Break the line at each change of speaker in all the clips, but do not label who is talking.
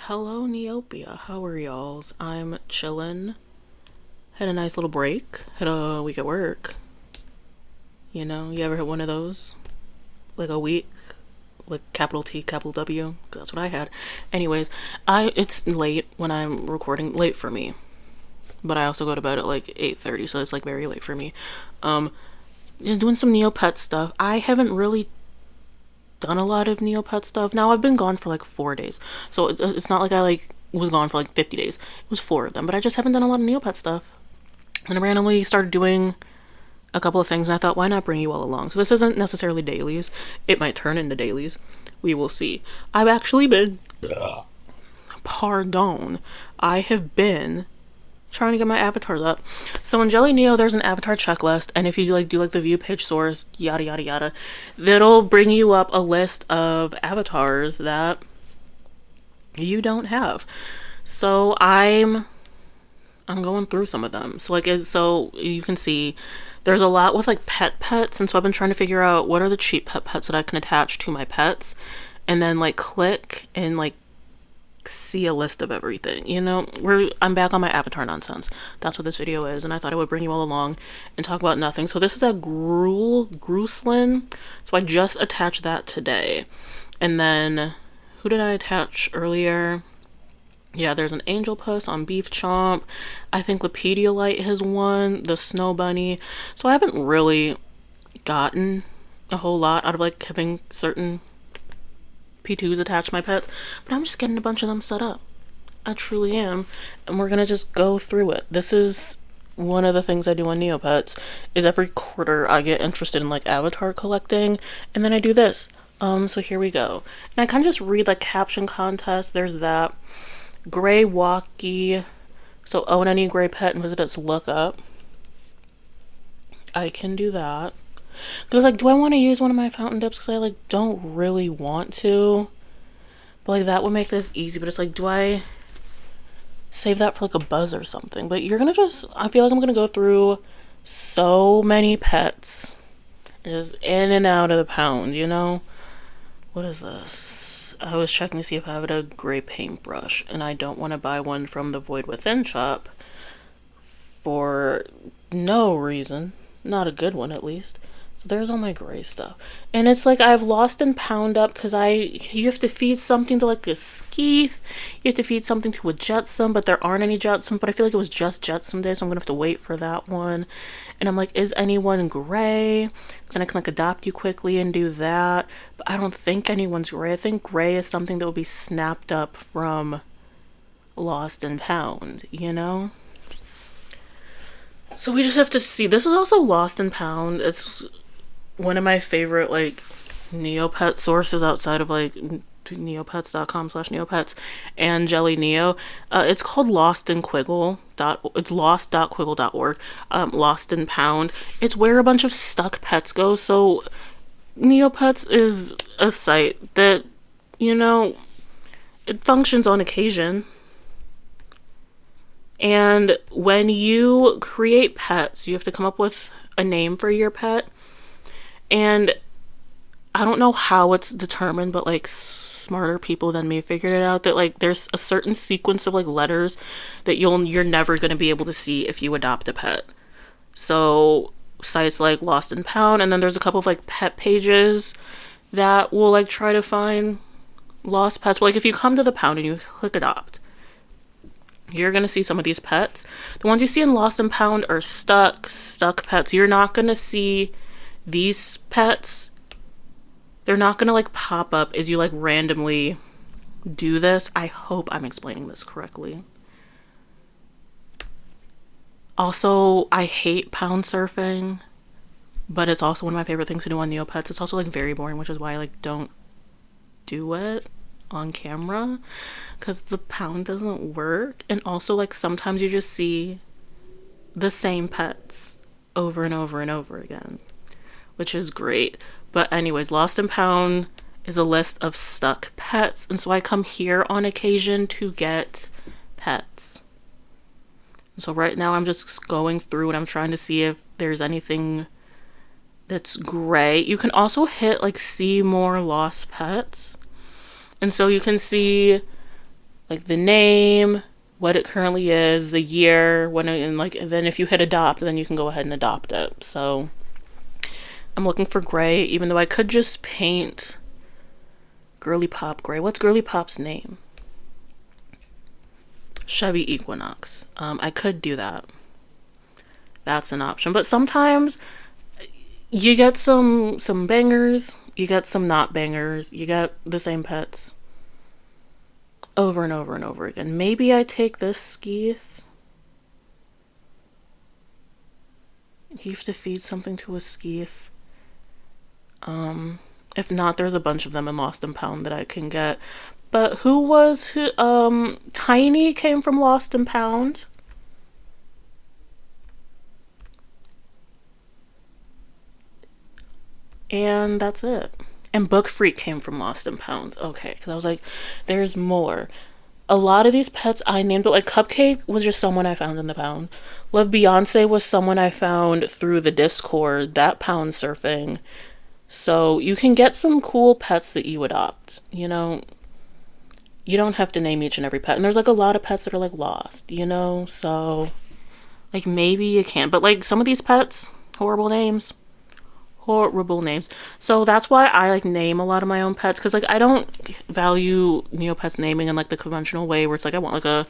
Hello Neopia, how are y'alls? I'm chillin'. Had a nice little break. Had a week at work. You know, you ever had one of those? Like a week? Like capital T, capital W? 'Cause that's what I had. Anyways, it's late when I'm recording. Late for me. But I also go to bed at like 8:30, so it's like very late for me. Um, just doing some Neopet stuff. I haven't really done a lot of Neopet stuff. Now I've been gone for like 4 days, so it's not like I like was gone for like 50 days. It was 4 of them, but I just haven't done a lot of Neopet stuff. And I randomly started doing a couple of things, and I thought, why not bring you all along? So this isn't necessarily dailies. It might turn into dailies. We will see. I've actually been, pardon, I have been trying to get my avatars up. So in Jelly Neo, there's an avatar checklist, and if you do like the view page source, yada yada yada, that'll bring you up a list of avatars that you don't have. So I'm going through some of them. So you can see there's a lot with like pets, and so I've been trying to figure out what are the cheap pets that I can attach to my pets, and then like click and like see a list of everything. I'm back on my avatar nonsense. That's what this video is, and I thought I would bring you all along and talk about nothing. So this is a Gruslin. So I just attached that today. And then who did I attach earlier? Yeah, there's an angel puss on Beef Chomp. I think Lepediolite has one, the Snow Bunny. So I haven't really gotten a whole lot out of like having certain P2s attached to my pets, but I'm just getting a bunch of them set up. I truly am, and we're gonna just go through it. This is one of the things I do on Neopets, is every quarter I get interested in like avatar collecting, and then I do this. So here we go. And I kind of just read like caption contest. There's that. Gray Walkie. So own any gray pet and visit its lookup. I can do that. Because, like, do I want to use one of my fountain dips? Because I, like, don't really want to. But, like, that would make this easy. But it's like, do I save that for, like, a buzz or something? But you're going to I feel like I'm going to go through so many pets. Just in and out of the pound, you know? What is this? I was checking to see if I have a gray paintbrush. And I don't want to buy one from the Void Within shop. For no reason. Not a good one, at least. So there's all my gray stuff. And it's like I've lost and pound up because you have to feed something to like a Skeeth. You have to feed something to a Jetsam, but there aren't any Jetsam. But I feel like it was just Jetsam Day, so I'm going to have to wait for that one. And I'm like, is anyone gray? Because then I can like adopt you quickly and do that. But I don't think anyone's gray. I think gray is something that will be snapped up from Lost and Pound, you know? So we just have to see. This is also Lost and Pound. It's one of my favorite like Neopet sources outside of like neopets.com/neopets and Jelly Neo. It's called Lost and Quiggle. It's lost.quiggle.org. Lost and Pound. It's where a bunch of stuck pets go. So Neopets is a site that, it functions on occasion. And when you create pets, you have to come up with a name for your pet. And I don't know how it's determined, but like smarter people than me figured it out that like there's a certain sequence of like letters that you're never going to be able to see if you adopt a pet. So sites like Lost and Pound, and then there's a couple of like pet pages that will like try to find lost pets. But like if you come to the Pound and you click adopt, you're going to see some of these pets. The ones you see in Lost and Pound are stuck pets. You're not going to see these pets. They're not going to like pop up as you like randomly do this. I hope I'm explaining this correctly. Also, I hate pound surfing, but it's also one of my favorite things to do on Neopets. It's also like very boring, which is why I like don't do it on camera, because the pound doesn't work. And also like sometimes you just see the same pets over and over and over again, which is great. But anyways, Lost and Pound is a list of stuck pets, and so I come here on occasion to get pets. So right now I'm just going through and I'm trying to see if there's anything that's gray. You can also hit like see more lost pets, and so you can see like the name, what it currently is, the year, when it, and like, and then if you hit adopt, then you can go ahead and adopt it. So I'm looking for gray, even though I could just paint Girly Pop gray. What's Girly Pop's name? Chevy Equinox. I could do that. That's an option. But sometimes you get some bangers, you get some not bangers, you get the same pets over and over and over again. Maybe I take this Skeeth. You have to feed something to a Skeeth. If not, there's a bunch of them in Lost and Found that I can get. But Tiny came from Lost and Found. And that's it. And Book Freak came from Lost and Found. Okay, because I was like, there's more. A lot of these pets I named, but like Cupcake was just someone I found in the pound. Love Beyonce was someone I found through the Discord, that pound surfing. So you can get some cool pets that you adopt. You know, you don't have to name each and every pet. And there's like a lot of pets that are like lost, you know? So like maybe you can. But like some of these pets, horrible names. Horrible names. So that's why I like name a lot of my own pets, because like I don't value Neopets naming in like the conventional way where it's like I want like a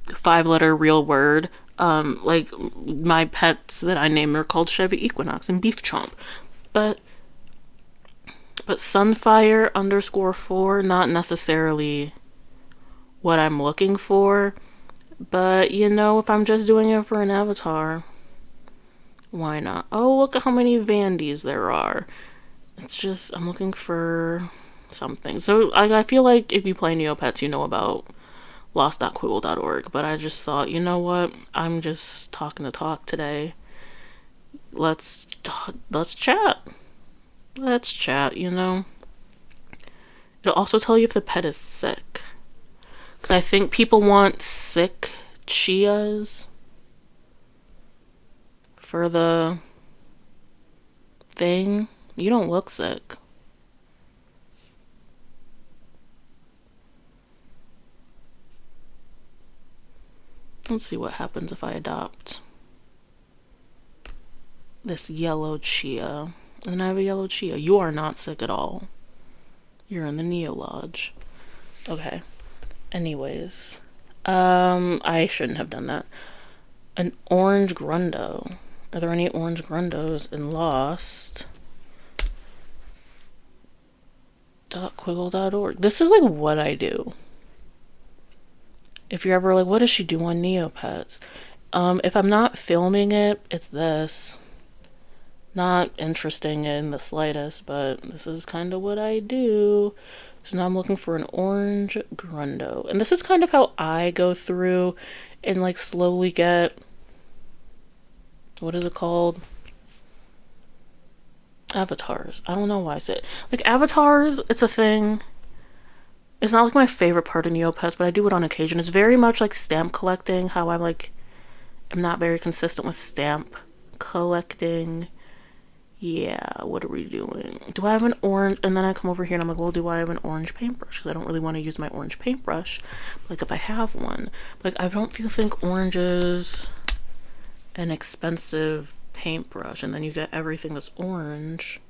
5-letter real word. Like my pets that I name are called Chevy Equinox and Beef Chomp. But Sunfire _4, not necessarily what I'm looking for. But you know, if I'm just doing it for an avatar, why not? Oh, look at how many Vandys there are. It's just, I'm looking for something. So I feel like if you play Neopets, you know about lost.quibble.org. But I just thought, you know what? I'm just talking the talk today. Let's chat. Let's chat, you know? It'll also tell you if the pet is sick. Because I think people want sick Chias for the thing. You don't look sick. Let's see what happens if I adopt this yellow Chia. And I have a yellow Chia. You are not sick at all. You're in the Neo Lodge. Okay. Anyways. I shouldn't have done that. An orange Grundo. Are there any orange Grundos in Lost? .quiggle.org. This is like what I do. If you're ever like, what does she do on Neopets? If I'm not filming it, it's this. Not interesting in the slightest, but this is kind of what I do. So now I'm looking for an orange Grundo. And this is kind of how I go through and like slowly get, what is it called? Avatars. I don't know why I said like avatars. It's a thing. It's not like my favorite part of Neopets, but I do it on occasion. It's very much like stamp collecting. How I'm not very consistent with stamp collecting. Yeah, what are we doing? Do I have an orange? And then I come over here and I'm like, well, do I have an orange paintbrush? Because I don't really want to use my orange paintbrush. Like if I have one, like I don't think orange is an expensive paintbrush. And then you get everything that's orange.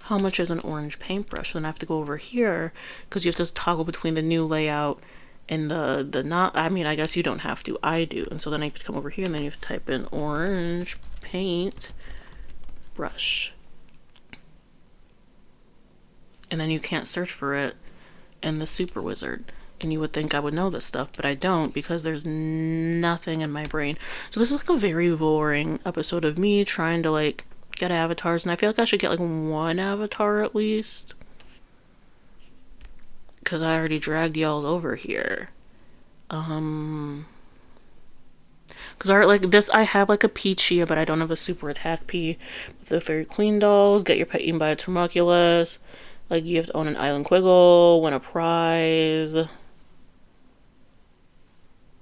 How much is an orange paintbrush? Then I have to go over here because you have to toggle between the new layout and the not. I mean, I guess you don't have to. I do. And so then I have to come over here and then you have to type in orange paint brush. And then you can't search for it in the Super Wizard. And you would think I would know this stuff, but I don't because there's nothing in my brain. So this is like a very boring episode of me trying to like get avatars, and I feel like I should get like one avatar at least because I already dragged y'all over here. Because like this, I have like a P-Chia, but I don't have a super attack P. The Fairy Queen dolls, get your pet eaten by a Termoculus. Like you have to own an Island Quiggle, win a prize.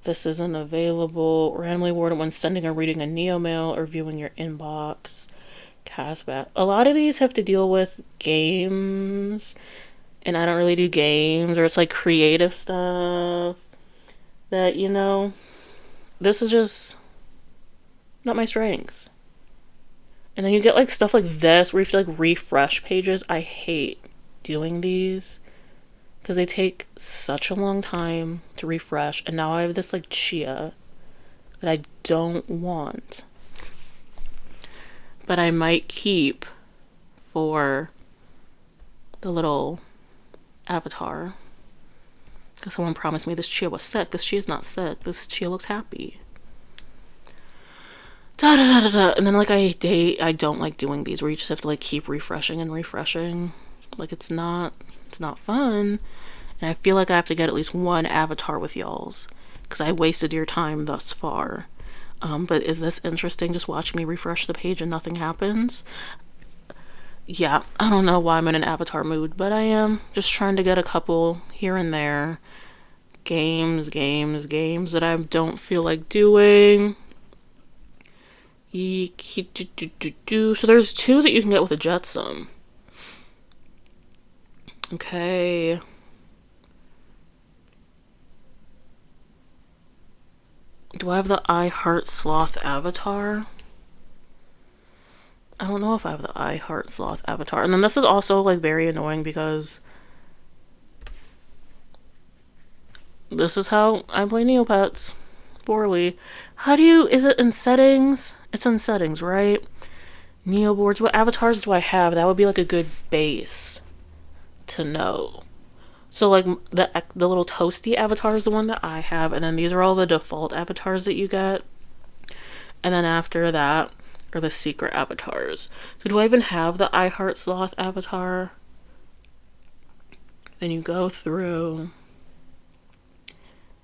This isn't available. Randomly awarded when sending or reading a Neo mail or viewing your inbox. Cashback. A lot of these have to deal with games. and I don't really do games or it's like creative stuff that, you know, this is just not my strength. And then you get like stuff like this where you have to like refresh pages. I hate doing these because they take such a long time to refresh. And now I have this like chia that I don't want, but I might keep for the little avatar because someone promised me this chia was sick. This chia is not sick. This chia looks happy. Da, da, da, da, da. And then like I don't like doing these where you just have to like keep refreshing and refreshing. Like it's not fun. And I feel like I have to get at least one avatar with y'all's because I wasted your time thus far. But is this interesting, just watching me refresh the page and nothing happens? Yeah, I don't know why I'm in an avatar mood, but I am just trying to get a couple here and there. Games that I don't feel like doing. So there's 2 that you can get with a Jetsam. Okay. Do I have the I Heart Sloth avatar? I don't know if I have the I Heart Sloth avatar. And then this is also like very annoying because this is how I play Neopets. Poorly. How do you, is it in settings? It's in settings, right? Neo boards. What avatars do I have? That would be like a good base to know. So like the little toasty avatar is the one that I have, and then these are all the default avatars that you get. And then after that are the secret avatars. So do I even have the I Heart Sloth avatar? Then you go through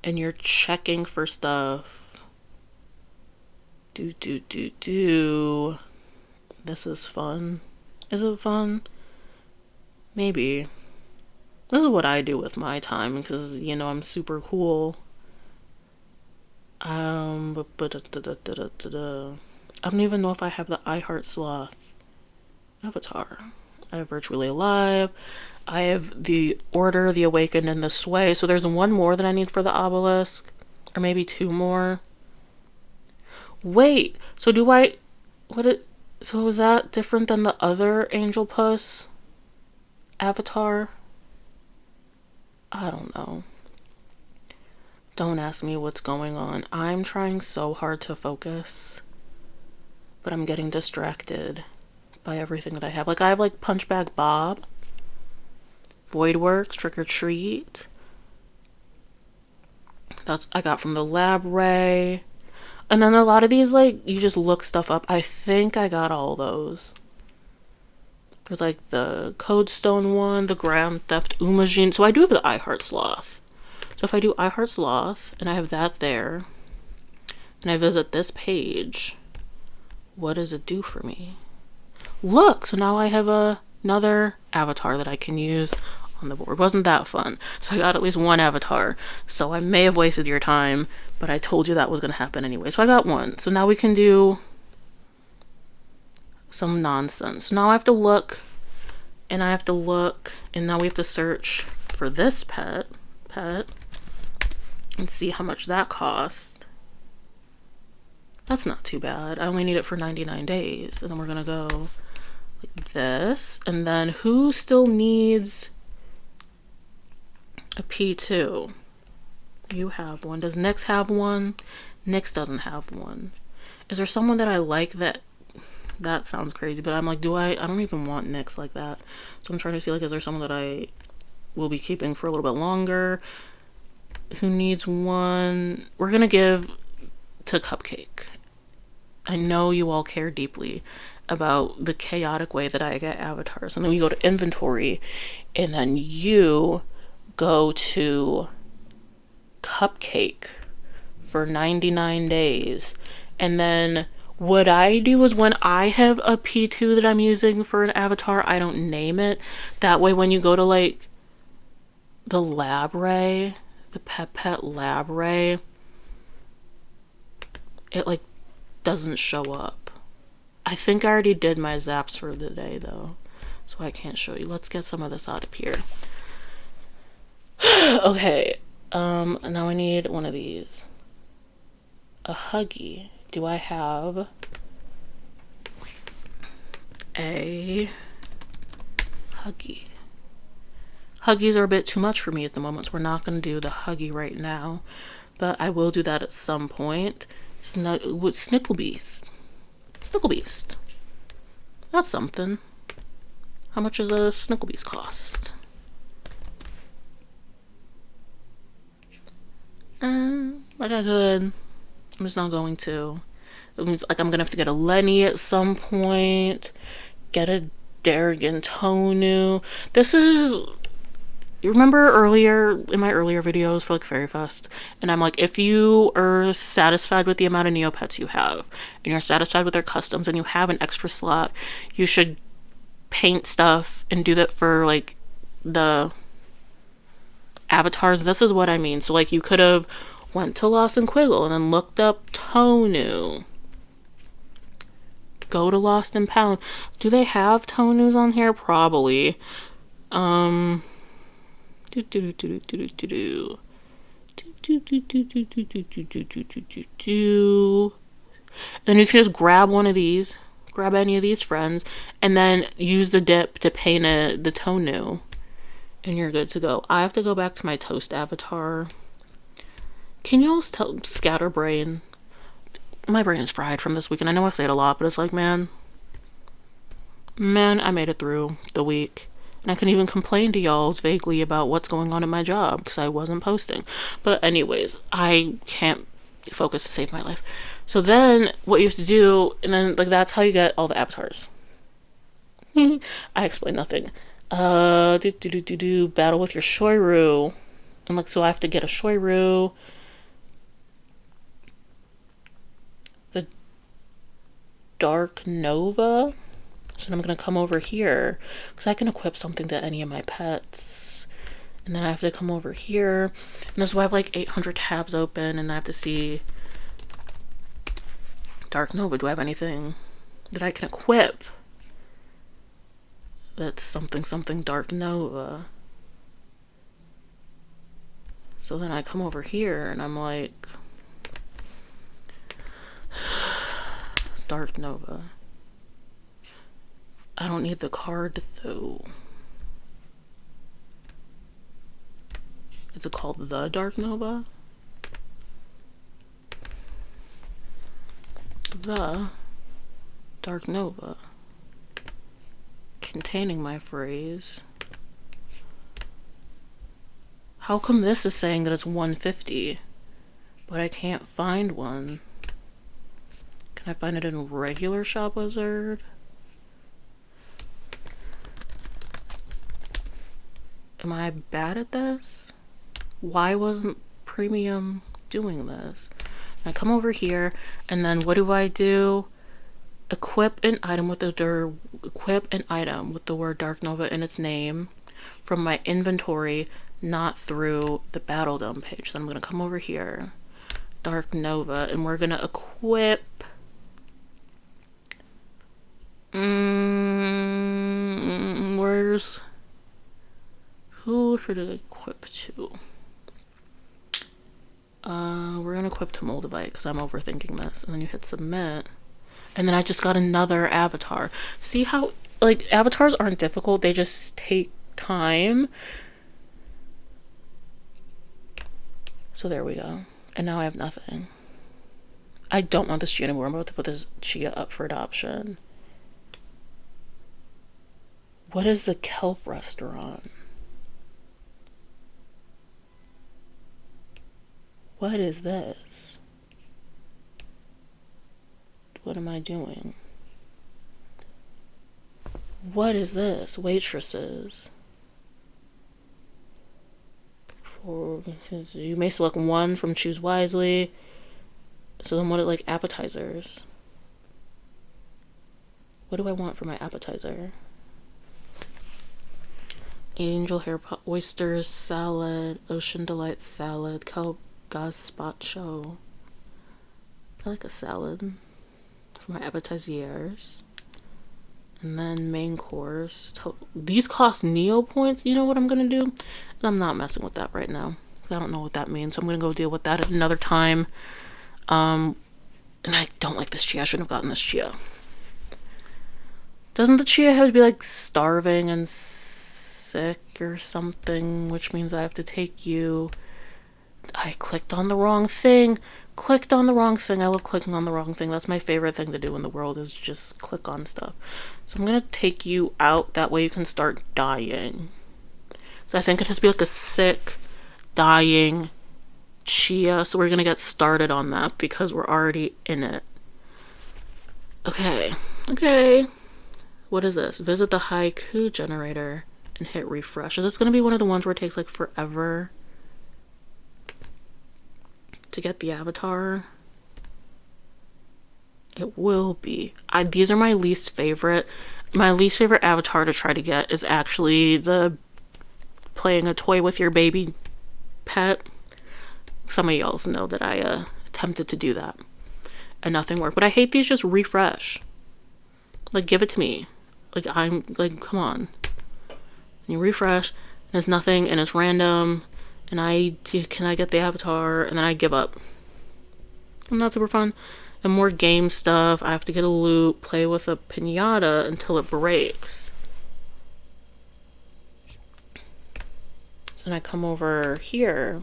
and you're checking for stuff. This is fun. Is it fun? Maybe. This is what I do with my time because, you know, I'm super cool. I don't even know if I have the I Heart Sloth avatar. I have Virtually Alive. I have the Order, the Awakened, and the Sway. So there's 1 more that I need for the obelisk. Or maybe 2 more. Wait, so do I... So is that different than the other Angel Puss avatar? I don't know. Don't ask me what's going on. I'm trying so hard to focus, but I'm getting distracted by everything that I have. Like I have like Punchbag Bob, Voidworks, Trick or Treat. That's I got from the Lab Ray. And then a lot of these, like, you just look stuff up. I think I got all those. There's like the Codestone one, the Grand Theft Umagine. So I do have the I Heart Sloth. So if I do I Heart Sloth and I have that there, and I visit this page, what does it do for me? Look, so now I have another avatar that I can use on the board. Wasn't that fun? So I got at least 1 avatar. So I may have wasted your time, but I told you that was going to happen anyway. So I got 1. So now we can do some nonsense. So now I have to look, and I have to look, and now we have to search for this pet, and see how much that cost. That's not too bad. I only need it for 99 days. And then we're going to go like this. And then who still needs a P2? You have one. Does Nyx have one? Nyx doesn't have one. Is there someone that I like that sounds crazy, but I'm like, I don't even want Nyx like that. So I'm trying to see like, is there someone that I will be keeping for a little bit longer? Who needs one? We're gonna give to Cupcake. I know you all care deeply about the chaotic way that I get avatars. And then we go to inventory, and then you go to Cupcake for 99 days. And then what I do is when I have a P2 that I'm using for an avatar, I don't name it. That way when you go to like the Lab Ray, the Pet Lab Ray, it like doesn't show up. I think I already did my zaps for the day though, so I can't show you. Let's get some of this out of here. Okay, now I need one of these. A Huggy. Do I have a Huggy? Huggies are a bit too much for me at the moment, so we're not going to do the Huggy right now. But I will do that at some point. With Snicklebeast. Snicklebeast. That's something. How much does a Snicklebeast cost? Like I could. I'm just not going to. It means like I'm gonna have to get a Lenny at some point. Get a Dargantonu. This is. You remember earlier in my earlier videos for like Fairy Fest, and I'm like, if you are satisfied with the amount of Neopets you have, and you're satisfied with their customs, and you have an extra slot, you should paint stuff and do that for like the avatars. This is what I mean. So like you could have went to Lost and Quiggle and then looked up Tonu. Go to Lost and Pound. Do they have Tonus on here? Probably. Do do do do do do do do do do do do do do do do do do. Then you can just grab one of these, grab any of these friends, and then use the dip to paint the Tonu, and you're good to go. I have to go back to my toast avatar. Can you all tell scatterbrain? My brain is fried from this week, and I know I say it a lot, but it's like, man, I made it through the week. And I couldn't even complain to y'all vaguely about what's going on in my job because I wasn't posting. But anyways, I can't focus to save my life. So then what you have to do, and then like that's how you get all the avatars. I explain nothing. Battle with your Shoiru. And like so I have to get a Shoiru. The Dark Nova. So then I'm going to come over here because I can equip something to any of my pets. And then I have to come over here. And this is why I have like 800 tabs open and I have to see Dark Nova. Do I have anything that I can equip? That's something Dark Nova. So then I come over here and I'm like, Dark Nova. I don't need the card though. Is it called the Dark Nova? The Dark Nova. Containing my phrase. How come this is saying that it's 150, but I can't find one? Can I find it in regular Shop Wizard? Am I bad at this? Why wasn't Premium doing this? I come over here, and then what do? Equip an item with the word Dark Nova in its name from my inventory, not through the Battle Dome page. Then I'm gonna come over here, Dark Nova, and we're gonna equip. Who should it equip to? We're gonna equip to Moldavite because I'm overthinking this. And then you hit submit. And then I just got another avatar. See how, like, avatars aren't difficult. They just take time. So there we go. And now I have nothing. I don't want this Chia anymore. I'm about to put this Chia up for adoption. What is the Kelp restaurant? What is this? What am I doing? What is this? Waitresses. You may select one from Choose Wisely. So then what are like appetizers? What do I want for my appetizer? Angel hair pot, oysters, salad, ocean delight salad, kelp gazpacho. I like a salad for my appetizers. And then main course. These cost Neo points. You know what I'm gonna do? I'm not messing with that right now. I don't know what that means. So I'm gonna go deal with that at another time. And I don't like this chia. I shouldn't have gotten this chia. Doesn't the chia have to be like starving and sick or something? Which means I have to take you. I clicked on the wrong thing. I love clicking on the wrong thing. That's my favorite thing to do in the world, is just click on stuff. So I'm gonna take you out. That way you can start dying. So I think it has to be like a sick, dying chia. So we're gonna get started on that because we're already in it. Okay. What is this? Visit the haiku generator and hit refresh. Is this gonna be one of the ones where it takes like forever to get the avatar? It will be. These are my least favorite. My least favorite avatar to try to get is actually the playing a toy with your baby pet. Some of y'all know that I attempted to do that and nothing worked. But I hate these just refresh. Like, give it to me. Like, I'm like, come on. And you refresh and it's nothing and it's random. And can I get the avatar? And then I give up. And that's super fun. And more game stuff. I have to get a loot, play with a pinata until it breaks. So then I come over here.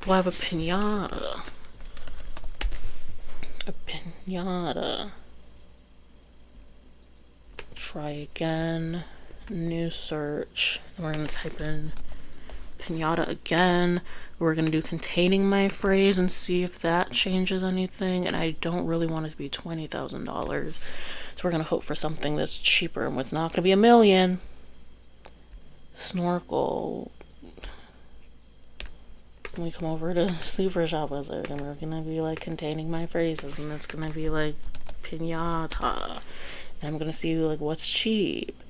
We'll have a pinata. Try again. New search. And we're going to type in pinata again. We're gonna do containing my phrase and see if that changes anything. And I don't really want it to be $20,000, so we're gonna hope for something that's cheaper, and it's not gonna be $1 million. Snorkel. Then we come over to Super Shop Wizard, and we're gonna be like containing my phrases, and it's gonna be like pinata, and I'm gonna see like what's cheap.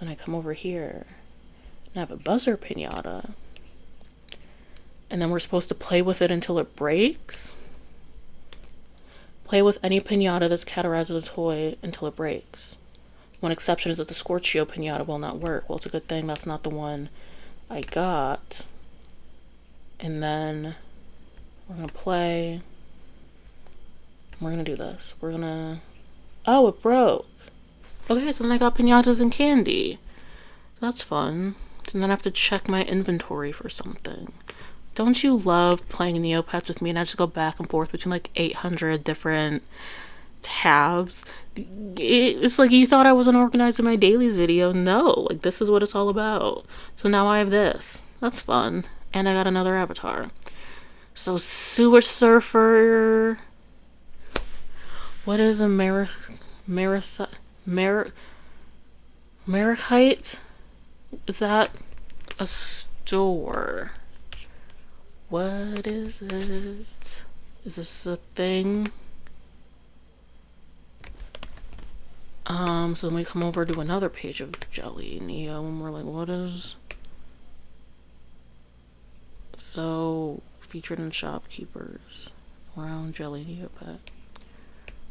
Then I come over here and I have a buzzer pinata. And then we're supposed to play with it until it breaks. Play with any pinata that's categorized as a toy until it breaks. One exception is that the Scorchio pinata will not work. Well, it's a good thing that's not the one I got. And then we're gonna play. We're gonna do this. We're gonna... Oh, it broke. Okay, so then I got pinatas and candy. That's fun. So then I have to check my inventory for something. Don't you love playing Neopets with me and I just go back and forth between like 800 different tabs? It's like you thought I wasn't organizing my dailies video. No, like this is what it's all about. So now I have this. That's fun. And I got another avatar. So Sewer Surfer. What is a Marikite? Is that a store? What is it? Is this a thing? So then we come over to another page of Jelly Neo and we're like, what is... So, featured in shopkeepers around Jelly Neopet.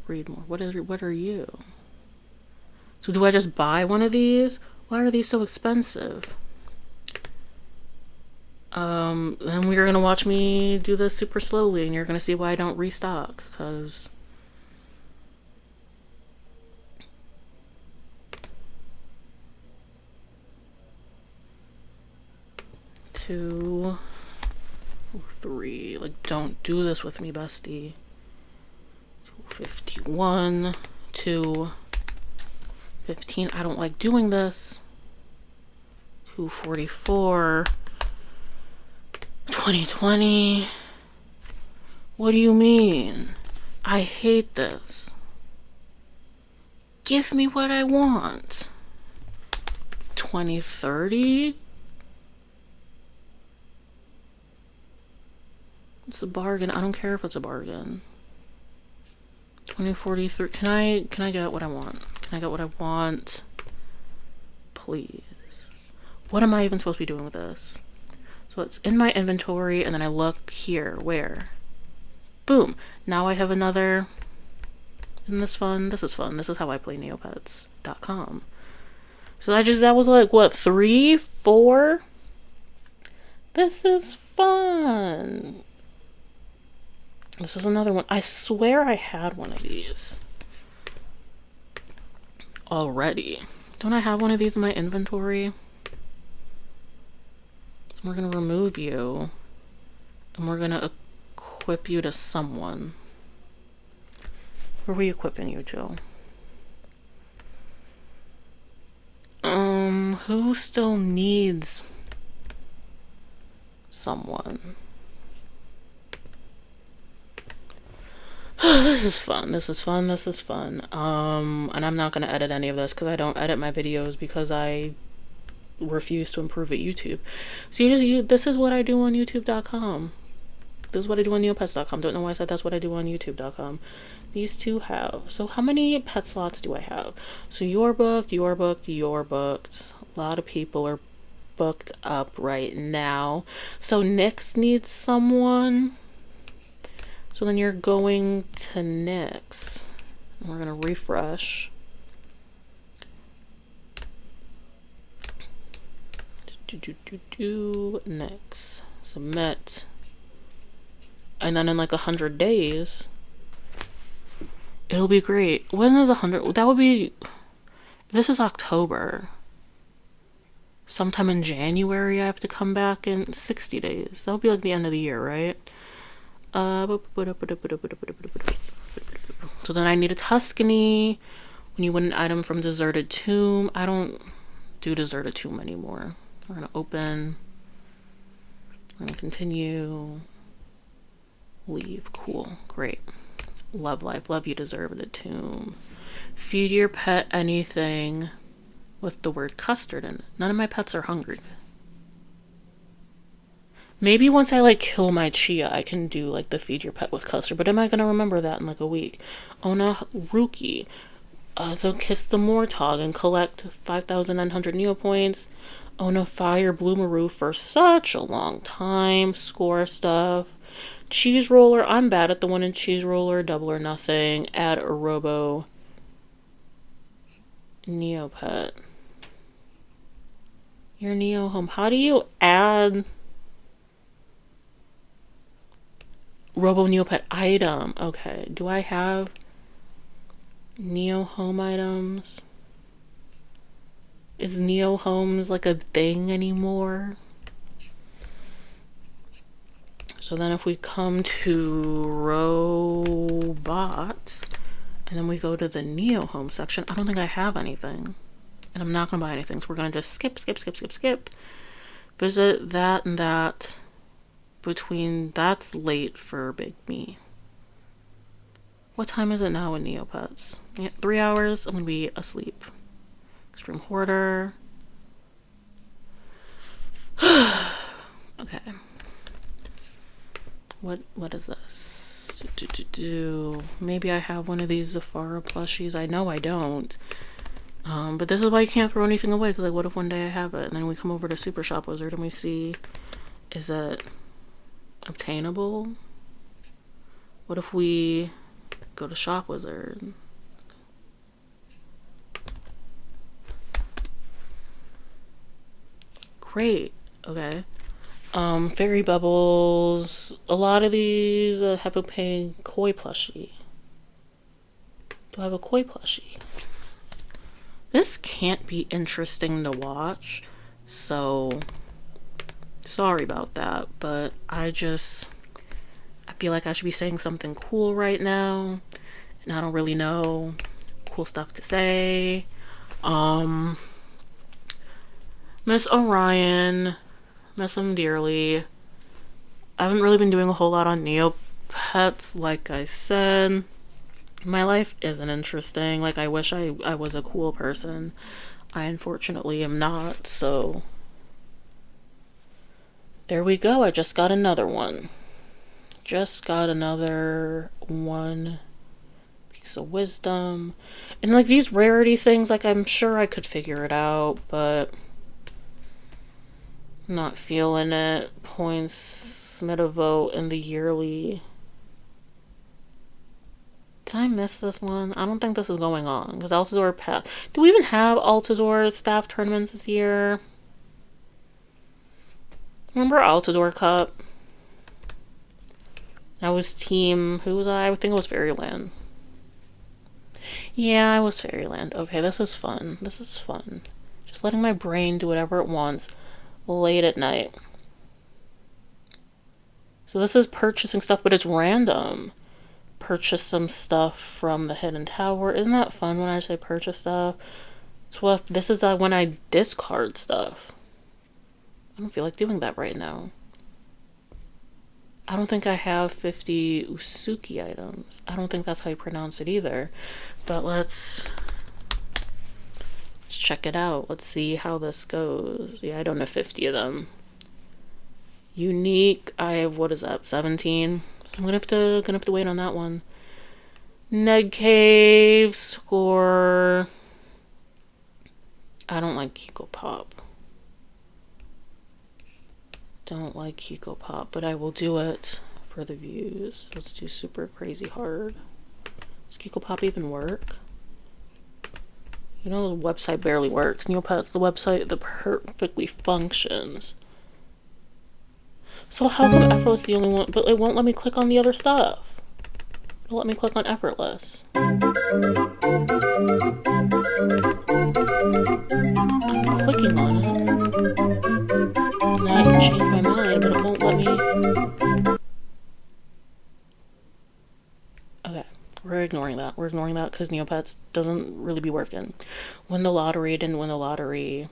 Read more. What are you? So do I just buy one of these? Why are these so expensive? And we're gonna watch me do this super slowly and you're gonna see why I don't restock, because two, three, like don't do this with me, bestie. 251, 215, I don't like doing this. 244, 2020. What do you mean? I hate this. Give me what I want. 2030. It's a bargain. I don't care if it's a bargain. 2043. Can I get what I want? Can I get what I want? Please. What am I even supposed to be doing with this? So it's in my inventory and then I look here. Where? Boom. Now I have another Isn't this fun? This is fun. This is how I play Neopets.com. So that was like, what, 3, 4? This is fun. This is another one. I swear I had one of these already. Don't I have one of these in my inventory? So we're going to remove you. And we're going to equip you to someone. Where are we equipping you, Jill? Who still needs someone? This is fun. This is fun. This is fun. And I'm not gonna edit any of this because I don't edit my videos because I refuse to improve at YouTube. So this is what I do on YouTube.com. This is what I do on Neopets.com. Don't know why I said that's what I do on YouTube.com. These two have. So how many pet slots do I have? So you're booked, you're booked, you're booked. A lot of people are booked up right now. So Nyx needs someone. So then you're going to Nyx. We're going to refresh. Nyx. Submit. And then in like 100 days, it'll be great. When is 100? That would be, this is October. Sometime in January, I have to come back in 60 days. That'll be like the end of the year, right? So then I need a Tuscany. When you win an item from Deserted Tomb. I don't do Deserted Tomb anymore. We're going to open. We're going to continue. Leave. Cool. Great. Love life. Love you, Deserted Tomb. Feed your pet anything with the word custard in it. None of my pets are hungry. Maybe once I like kill my Chia, I can do like the feed your pet with custard. But am I gonna remember that in like a week? Ona Ruki. They'll kiss the Mortog and collect 5,900 Neopoints. Ona Fire Bloomaroo for such a long time. Score stuff. Cheese Roller. I'm bad at the one in Cheese Roller. Double or nothing. Add a Robo Neopet. Your Neo Home. How do you add Robo Neopet item? Okay. Do I have Neo Home items? Is Neo Homes like a thing anymore? So then if we come to robots and then we go to the Neo Home section, I don't think I have anything. And I'm not going to buy anything. So we're going to just skip. Visit that and that. That's late for Big Me. What time is it now in Neopets? Yeah, 3 hours. I'm going to be asleep. Extreme Hoarder. Okay. What is this? Maybe I have one of these Zafara plushies. I know I don't. But this is why you can't throw anything away, because like, what if one day I have it and then we come over to Super Shop Wizard and we see, is it obtainable? What if we go to Shop Wizard? Great. Okay. Fairy Bubbles. A lot of these have a paying koi plushie. Do I have a koi plushie? This can't be interesting to watch, so sorry about that, but I feel like I should be saying something cool right now, and I don't really know cool stuff to say. Miss Orion, miss him dearly. I haven't really been doing a whole lot on Neopets, like I said. My life isn't interesting. Like, I wish I was a cool person. I unfortunately am not, so there we go. I just got another one. Just got another one piece of wisdom. And like these rarity things, like I'm sure I could figure it out, but not feeling it. Points, submit a vote in the yearly Did I miss this one? I don't think this is going on because Altador passed. Do we even have Altador staff tournaments this year? Remember Altador Cup? I was team. Who was I? I think it was Fairyland. Yeah, I was Fairyland. Okay, this is fun. This is fun. Just letting my brain do whatever it wants late at night. So this is purchasing stuff, but it's random. Purchase some stuff from the Hidden Tower. Isn't that fun when I say purchase stuff? It's what this is when I discard stuff. I don't feel like doing that right now. I don't think I have 50 Usuki items. I don't think that's how you pronounce it either. But let's check it out. Let's see how this goes. Yeah, I don't have 50 of them. Unique, I have, what is that, 17? I'm gonna have to wait on that one. Neg Cave, score. I don't like Kiko Pop. Don't like Kiko Pop, but I will do it for the views. Let's do super crazy hard. Does Kiko Pop even work? You know, the website barely works. Neopets, the website that perfectly functions. So how come Effortless is the only one? But it won't let me click on the other stuff. It'll let me click on Effortless. I'm clicking on it. And I can change my mind, but it won't let me. Okay, we're ignoring that. We're ignoring that because Neopets doesn't really be working. Win the lottery, didn't win the lottery.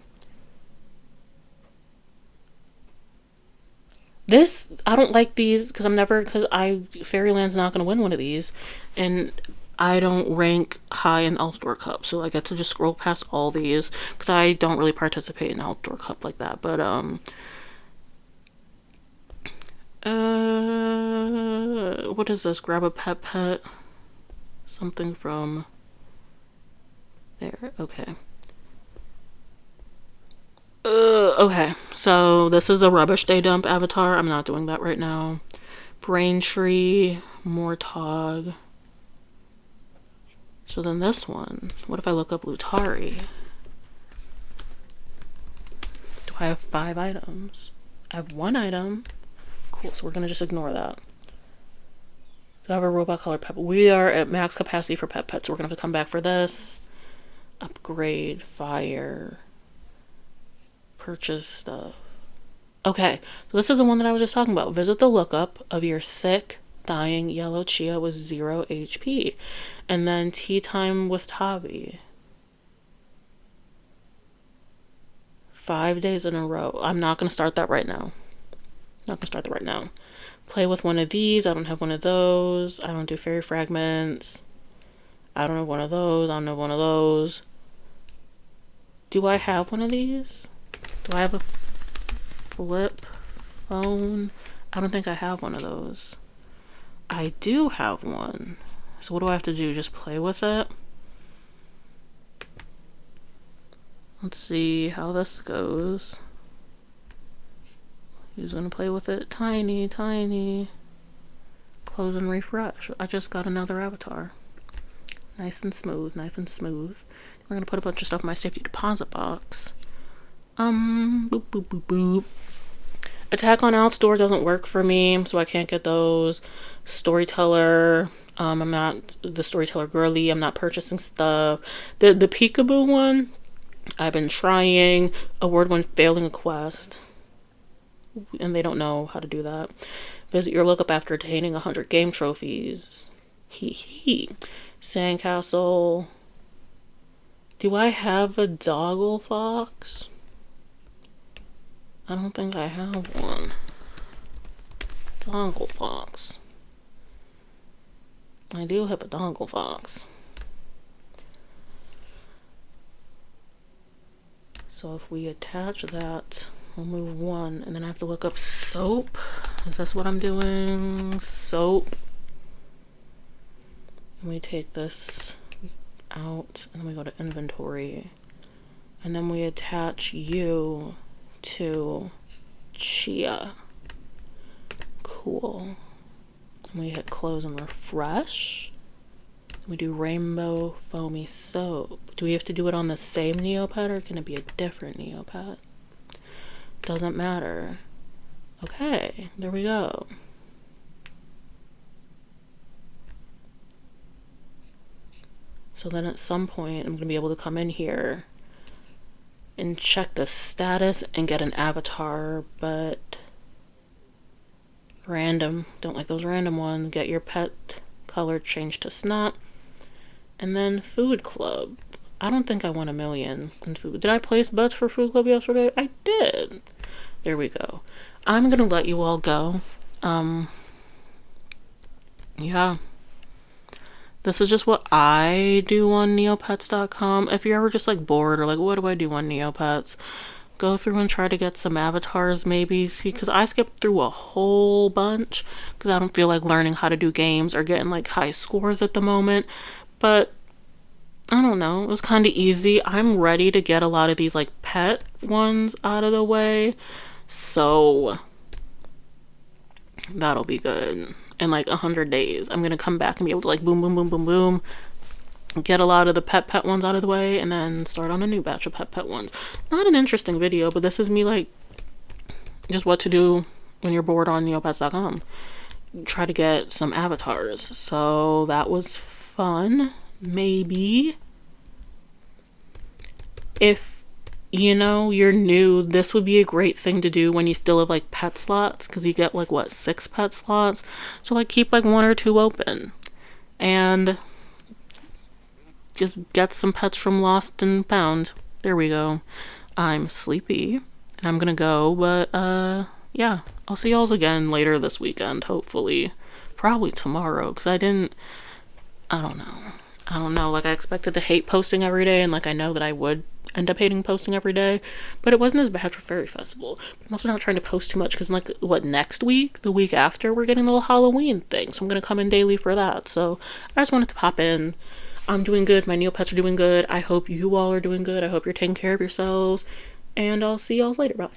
This, I don't like these because Fairyland's not going to win one of these. And I don't rank high in Outdoor Cup. So I get to just scroll past all these because I don't really participate in Outdoor Cup like that. But, what is this? Grab a pet. Something from there. Okay. Okay, so this is the Rubbish Day Dump avatar. I'm not doing that right now. Braintree, Mortog. So then this one. What if I look up Lutari? Do I have 5 items? I have 1 item. Cool, so we're gonna just ignore that. Do I have a robot color pet? We are at max capacity for pets, so we're gonna have to come back for this. Upgrade, fire. Purchase stuff. Okay, so this is the one that I was just talking about. Visit the lookup of your sick, dying yellow Chia with 0 HP. And then tea time with Tavi. 5 days in a row. I'm not going to start that right now. Play with one of these. I don't have one of those. I don't do fairy fragments. I don't have one of those. I don't have one of those. Do I have one of these? Do I have a flip phone? I don't think I have one of those. I do have one. So what do I have to do? Just play with it? Let's see how this goes. Who's gonna play with it? Tiny. Close and refresh. I just got another avatar. Nice and smooth. We're gonna put a bunch of stuff in my safety deposit box. Boop. Attack on Outdoor doesn't work for me, so I can't get those. Storyteller, I'm not the Storyteller girly. I'm not purchasing stuff. The Peekaboo one, I've been trying. Award one, failing a quest, and they don't know how to do that. Visit your lookup after attaining 100 game trophies. Sandcastle. Do I have a Doggle Fox? I don't think I have one. Dongle Fox. I do have a Dongle Fox. So if we attach that, we'll move 1, and then I have to look up soap. Is this what I'm doing? Soap. And we take this out, and then we go to inventory. And then we attach you to Chia. Cool. And we hit close and refresh. We do rainbow foamy soap. Do we have to do it on the same Neopet or can it be a different Neopet? Doesn't matter. Okay, there we go. So then at some point I'm going to be able to come in here and check the status and get an avatar, but random. Don't like those random ones. Get your pet color changed to snot. And then food club. I don't think I won a million in food. Did I place bets for food club yesterday? I did. There we go. I'm gonna let you all go. Yeah. This is just what I do on neopets.com. If you're ever just like bored or like, what do I do on Neopets? Go through and try to get some avatars maybe. See, because I skipped through a whole bunch because I don't feel like learning how to do games or getting like high scores at the moment. But I don't know, it was kind of easy. I'm ready to get a lot of these like pet ones out of the way. So that'll be good. In like 100 days, I'm gonna come back and be able to like boom, boom, boom, boom, boom, get a lot of the pet ones out of the way and then start on a new batch of pet ones. Not an interesting video, but this is me like just what to do when you're bored on neopets.com. Try to get some avatars. So that was fun. Maybe if you know you're new, this would be a great thing to do when you still have like pet slots, because you get like what, 6 pet slots. So like keep like 1 or 2 open and just get some pets from Lost and Found. There we go. I'm sleepy and I'm gonna go, but yeah, I'll see y'all again later this weekend, hopefully. Probably tomorrow, because I don't know, like I expected to hate posting every day, and like I know that I would end up hating posting every day, but it wasn't as bad for Fairy Festival. But I'm also not trying to post too much because like what, next week, the week after, we're getting the little Halloween thing, so I'm gonna come in daily for that. So I just wanted to pop in. I'm doing good, my Neopets are doing good. I hope you all are doing good. I hope you're taking care of yourselves, and I'll see y'all later. Bye.